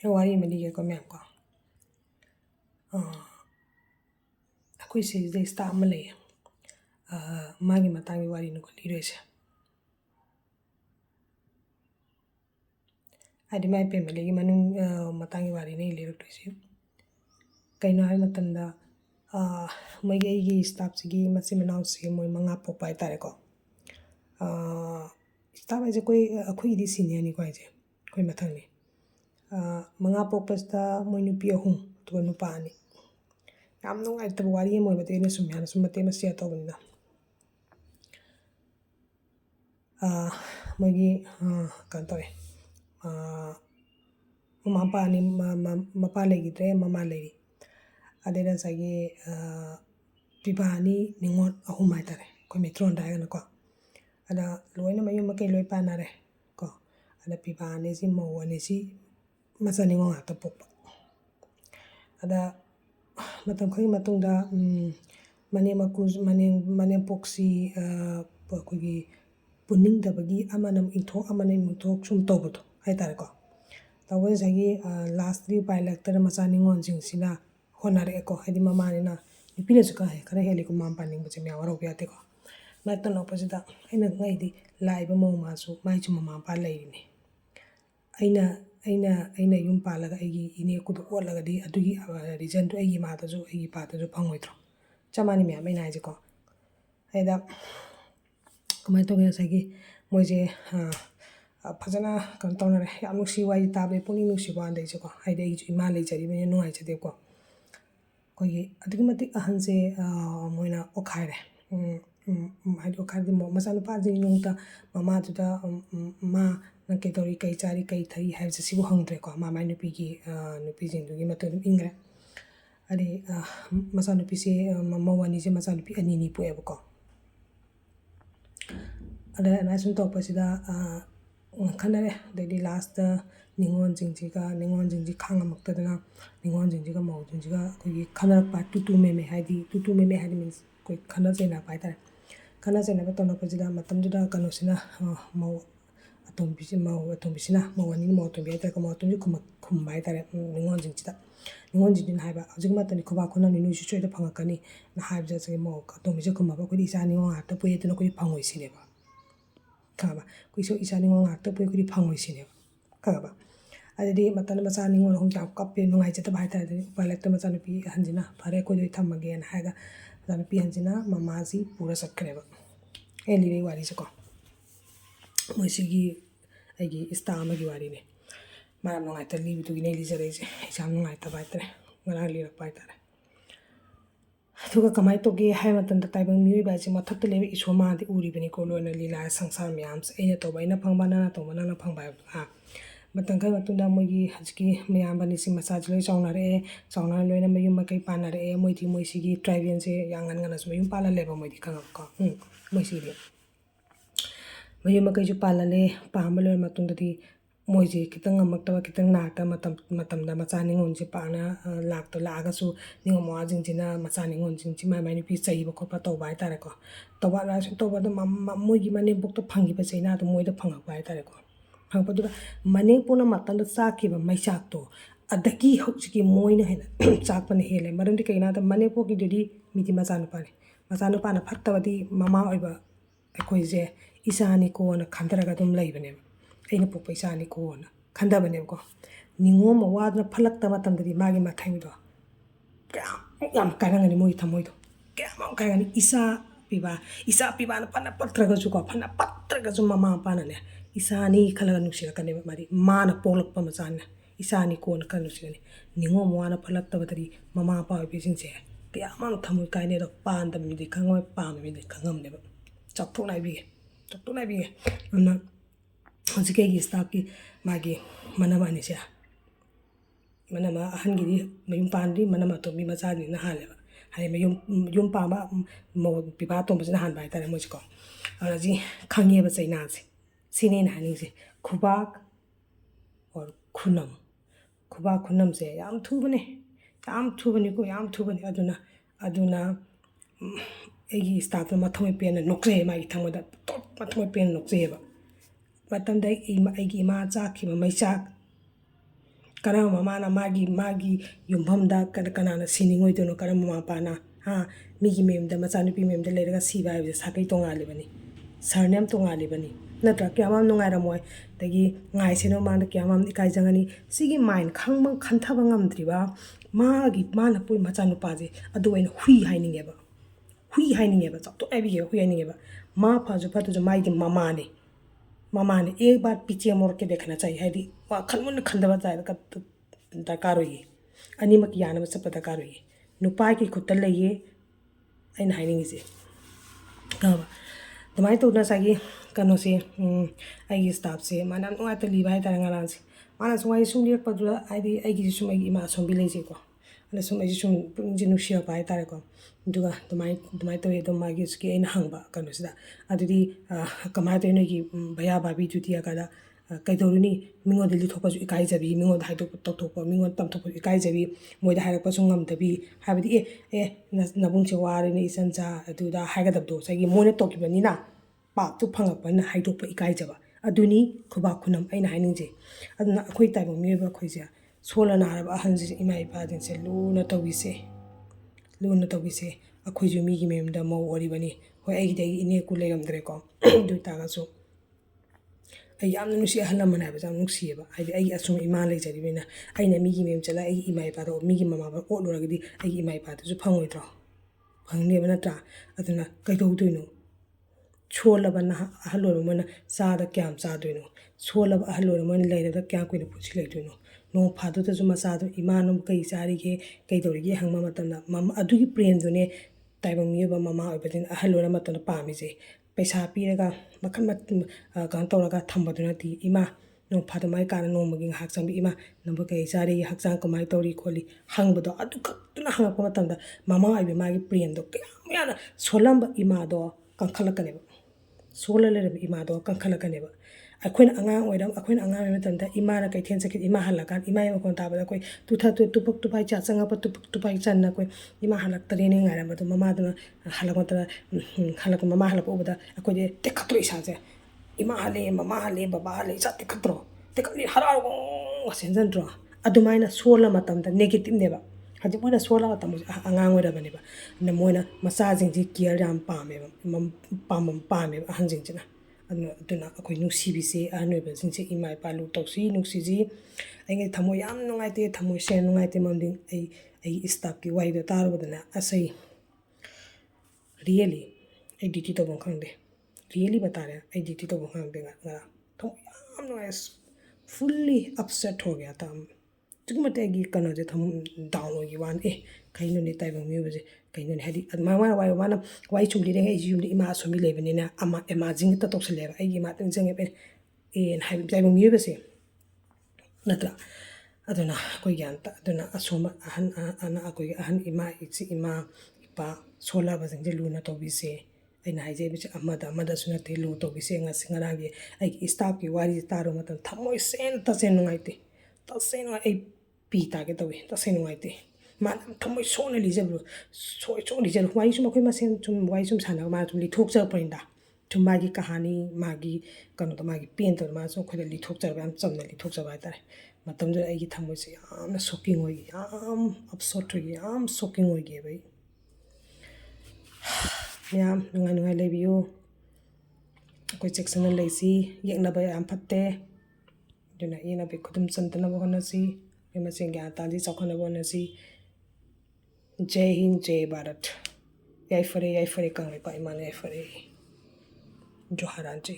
wari mà đi có mẹ có akwai sai zai sta amale magi matangi wari no đi rồi sẽ adi mai pe male manung matangi wari nei le rồi sẽ cái nói mà tanda mấy cái staff sigi masi manau sigi moi manga popai tare ko staff ai koi akwai di senior ni koi je koi mathang ni manga pokpasta moi nupi ahum to nupa ani yam nungaitaba wari moi bate ne sum yana sum mate masia to banda moigi kan tore mama ni mapa legidre mama legi adera sagi pibani ningon ahum ai tare ko metron da na ko ada loina mayu makai loi panare ko ada pibani si mawani si masa ningon ata pokpa ada matam khagi matungda mane makus mane poksi kogi puning da bagi amanam intho amanam intho sum toboto hai tare ko tawo sagi last 3 pilot tara masa ningon jing sina honare ko hadi mama ni na nipile suka he kare heli ko mam paning bache me awaro biate ko mata no posita aina ngai di live mo masu mai chu mama pa lai ni aina yum palaga aigi ine kudu olaga di adugi region to aigi mata ju aigi pata ju phangoitro chamani me mai nai ko aida kamai to ge sagi moje fazana kan tawnare yam nuksi wai tabe puni nuksi ba andai ko aida aigi ima lai jari me nungai chade ko kogi adugi mati ahanse moina okhaire hadi okhadi mo masanu pa jing yungta mama tuda ma nang ke tori kai chari kai thai hai se sibu hangdre ko ma mai nupi gi nupi jing dugi matu ingre adi masa nupi se mawani se masa nupi ani ni pue ko ada na sun to pasida khanare de last ningon jingji khang amak tadana ningon jingji ga mau jingji ga kogi khanar pa tutu me hadi means koi khana chena pai tare khana chena ba tona pasida matam juda kanu sina mau atom bisina mawani mo to bi ta ko mo to ji khum bai tare ningon jingji na haiba hojik ma tani khoba khona ni nu shi choi da phanga kani na haib ja se mo atom bi khum ba ko di sa ningon ha ta puye tena ko phangoi sine ba kaba ko so isa ningon ha ta puye ko di phangoi sine ba kaba adidi matana masa ningon hong ta kappe nungai chata bai tare balekta masa nupi hanjina phare ko doi thamage na haiga masa nupi hanjina mamaji pura sakkre ba eli re wari se ko moisigi aigi istama gi wari ne maram nungai ta libi tu gi ne li jare je exam nungai ta bai tare ngara li rak bai tare thuga kamai to ge hai matan ta taibang mi ba ji mathak te lebe isoma de uri bani ko loina lila sangsar myam se ena to bai na phangba na to na phangba ha matang kai matunda mogi hajki myam bani si masa jloi chauna loina mayum makai panare moiti moisigi trivian se yangan ngana so mayum pala leba moidi khanga ko moisigi mayum makai ju pala le pamba loi matunda di moiji kitang amaktaba kitang nakta matamda machani ngonji pana lakto lagasu ningo mo ajinjina machani ngonjinji mai ni pi chaiba khopa to bai tare ko to ba la to ba da moigi mane bokto phangi ba chaina to moida phanga bai tare ko phangpa dura mane puna matanda chaki ba mai chak to adaki hojiki moina hena chak pan hele maramdi kaina da mane poki dudi miti machanu pa na phatta di mama oiba akoi je isani ko na khandara ga dum laibane aina pokpa isani ko na khandabane ko ningo ma wadna phalakta matamdadi magi mathangdo yam karangani moi thamoi do kama karangani isa piba na pana patra ga ko pana patra ga mama pana ne isani khalaga nuksira kane mari mana polak pa macana isani ko na kanu sini ningo mo wana phalakta batari mama pa bi singse kya mam thamoi kai ne do pan da mi de khangoi pa mi de khangam ne ba chakthok nai bi na hojikegi staff ki magi manama ni sia manama ahangiri mayum pandi manama to mi machani na haleba hai mayum pa ba mo piba to bajina han bai tare mojiko araji khangye ba chaina se sine na ni se khubak or khunam se yam thubane ko yam thubane aduna egi staff ma thoi pen nokre mai thamoda top ma thoi pen nokre ba matamda aigi ma chak ki mai chak Karama mamana magi yumfamda kanana siningoidono karama mapana ha migi memda machanupi memda leiraga siba haibse sakai tongalibani sarnem tongalibani natra kyamam nungairamoi dagi ngaiseno manda kyamam ikaijangani sigi mind khangmang khantaba ngamdriba mana pui machanupaje adu oina hui hainingeba chapto abige hui hainingeba ma phaju phatu maigi mamane एक बार पीछे मोड़ के देखना चाहिए है खनमुन खंदबा चाहिए दरकार होइए अनिमक यानब चप दरकार होइए नुपा की खुद लइए अन हाइनिंगिसे कब तुम्हारे तो सागी कनो से आई स्टाफ से माना नुआते लीबा है तारंगा लांसे माना सुमाई सुम लिरपदुला आइदी आइगी सुम आइगी इमा सोम बिलेजेको अना सुम आइगी सुम पुंजी नुसिया पाए तारेको दुगा तुम्हारे तो एकदम मागी उसकी इन हंगबा कनो सिदा अदुदी कमाय तो इनकी भया भाभी जुती अकादा कईदौरुनी मिंगोद लिथोपसु इकाइजबी मिंगोद हाइदोप तौथोप मिंगोद तमथोप इकाइजबी मोइदा हाइरकपसु ngамदबी हाबदी ए नबुंगसे वारेनी इचनचा अदुदा हाइगदबदो सागी मोने तोकिबनीना पापतु फंगपन हाइदोप इकाइजबा अदुनी खुबा खुनम आइना हाइनिंजे अदुना अखोइ ताइबो मियबा खोइजे सोला नारबा अहनजे इमा इपादिनसे लूना तौबिसे अखोइजु मीगी मेमदा मौ ओरिबनी होय आइगिदे इने कु लेरमद्रेको दु तागासु आई याम नुसी अहल लमन हाइबा जाम नुसीयेबा हाइदि आई असुम इमा लेजरिबेना आइना मीगी मेम चला आई इमा इपादो मीगी ममा बा ओलुरगदि आई इमा इपादसु फंगोइद्रो फंगनेबा नत्रा अदुना कइदौदुइनो सोलबना अहलोरमना चादा क्याम चादुइनो सोलब अहलोरमन लेरदा क्या कुइना पुछि लेदुइनो नो फादुतसु मचादु इमानो कई चारिगे कइदौरिगे हंगमा मतमना मम अदुगी प्रेमदुने ताइबंग मियबा ममा ओइबदिन अहलोरा मतना पामिजे पैसा पीरगा मखन कन तौरगा थम्बदुनति इमा नो फादमाई काना नोमगी हाक संबी इमा नंबर कई चारी हकचांग कमाई तौरी खोली हंगबदो अदु खक्तुना हंगपा मतमदा ममा ओइबे मागी प्रेमदो कयाम सोलंबा इमादो कंखलकनेबा सोला लेरब इमादो कंखलकनेबा अखोइन अंगांग मतमदा इमाना कैथेन सकित इमा हलकान इमा मकोन ताबदा कोई तुपक तुपाई चा चंगप तुपक तुपाई चन्ना कोई इमा हलक तरेने ngairambado mamaदुना हलक ममा हलक उबदा अखोइदे तेखत्रो इसाजे इमा हले ममा हले बाबा हले चा तेखत्रो तेखली हरारगो सेंजनद्रो अदुमाइना सोला मतमदा नेगेटिव नेबा हजि मोइना सोला मतम अंगांग ओइरबनेबा न मोइना मचाजिंगजि केयर याम पामेबा पामेबा अहंजिंजना अदुना अखोइ नुसीबिसे अहनोइबसिंगसे इमा इपालु तौसी नुसीजी आइगे thamoi याम nungaite thamoi से nungaite ममदिंग आई स्टाफ की वाइदो तारबदना असै रियली आई ड्यूटी तौबं खंगदे रियली बता रहे आई ड्यूटी तौबं खंगदे ngara thamoi याम nungai फुल्ली अपसेट हो गया था जुगमते आइगी कनोजे थम डाउन होगी वान कहीं ने ताइबंग मियबजे कहीं हादी मामा वाना वाई चुम लिरे आई जुम इमा सोमी लेबनेना अमा इमाजिंग त तोसलेबा आई मा तंग जंगे पे एन हाइ ताइबंग मियबसे नत्रा अदुना कोई ज्ञानता अदुना असोमा अहन इमा इमा इपा सोला बजंगे लूना तोबिसे अना हाइजे अमदसुनते लू तोबिसे ngaragi आई स्टाफ की वारी तारो मतन thamoi sen tase nungaite तसेन आई पी तागे तवे तसे nungaite मान thamoi सोना लिजबो सो लिजल वाई सुम अखोइ मसेन सुम वाई सुम साना मा सुम लिथोकजरपनिदा तुम मागी कहानी मागी कनो त मागी पेन त मा सो खोइ लिथोकजरबा याम चमना लिथोकजबा हाइतारे मतमजो आइगी thamoi से याम शॉकिंग होई याम अपसेट होई याम शॉकिंग होई भाई याम नुंगाई लेबियो कोई सेक्शन लेसी येनबा याम फत्ते दुना येना बे खुदम संतना बहनसी मसे ज्ञान ताजी चखना बहनसी जय हिंद जय भारत याई फरे कंगले पाई माने याई फरे जोहारान जी।